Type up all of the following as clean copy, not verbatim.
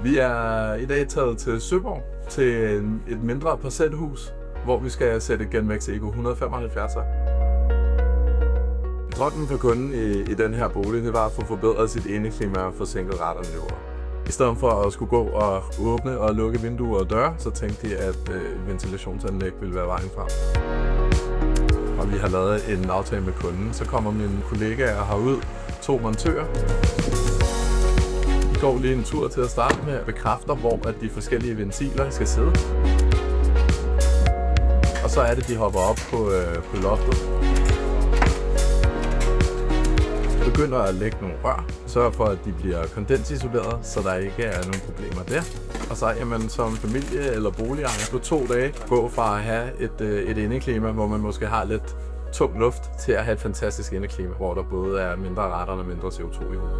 Vi er i dag taget til Søborg til et mindre parcelhus, hvor vi skal sætte Genvex Eco 175. Drømmen for kunden i den her bolig, det var at få forbedret sit indeklima og få sænket radonniveauer. I stedet for at skulle gå og åbne og lukke vinduer og døre, så tænkte de, at ventilationsanlæg ville være vejen frem. Og vi har lavet en aftale med kunden. Så kommer mine kollegaer herud, 2 montører. Vi går lige en tur til at starte med at bekræfte, hvor at de forskellige ventiler skal sidde. Og så er det, de hopper op på loftet. Begynder at lægge nogle rør, sørger for, at de bliver kondensisoleret, så der ikke er nogen problemer der. Og så jamen, som familie eller boligejer på 2 dage gå fra at have et indeklima, hvor man måske har lidt tung luft, til at have et fantastisk indeklima, hvor der både er mindre radon og mindre CO2 i huset.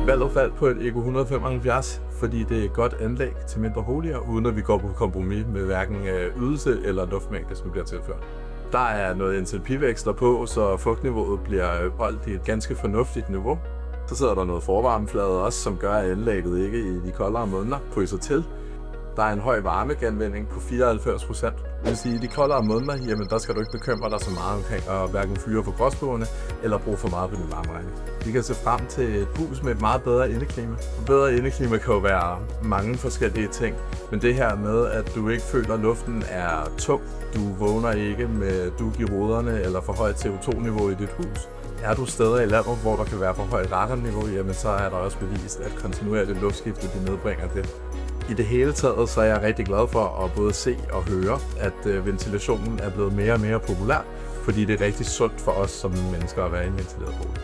Valget faldt på et Eco 175, fordi det er et godt anlæg til mindre boliger, uden at vi går på kompromis med hverken ydelse eller luftmængde, som bliver tilført. Der er noget entalpivækster på, så fugtniveauet bliver holdt i et ganske fornuftigt niveau. Så sidder der noget forvarmeflade også, som gør, at anlægget ikke i de koldere måneder fryser til. Der er en høj varmegenvinding på 94%. Det vil sige, at i de koldere måneder, jamen, der skal du ikke bekymre dig så meget omkring at hverken fyre på gråspåene eller bruge for meget på din varmeregning. Vi kan se frem til et hus med et meget bedre indeklima. Et bedre indeklima kan jo være mange forskellige ting, men det her med, at du ikke føler, at luften er tung, du vågner ikke med dug i ruderne eller for højt CO2-niveau i dit hus. Er du steder i landet, hvor der kan være for højt radonniveau, jamen så er der også bevist, at kontinuerligt luftskifte de nedbringer det. I det hele taget så er jeg rigtig glad for at både se og høre, at ventilationen er blevet mere og mere populær, fordi det er rigtig sundt for os som mennesker at være i en ventileret bolig.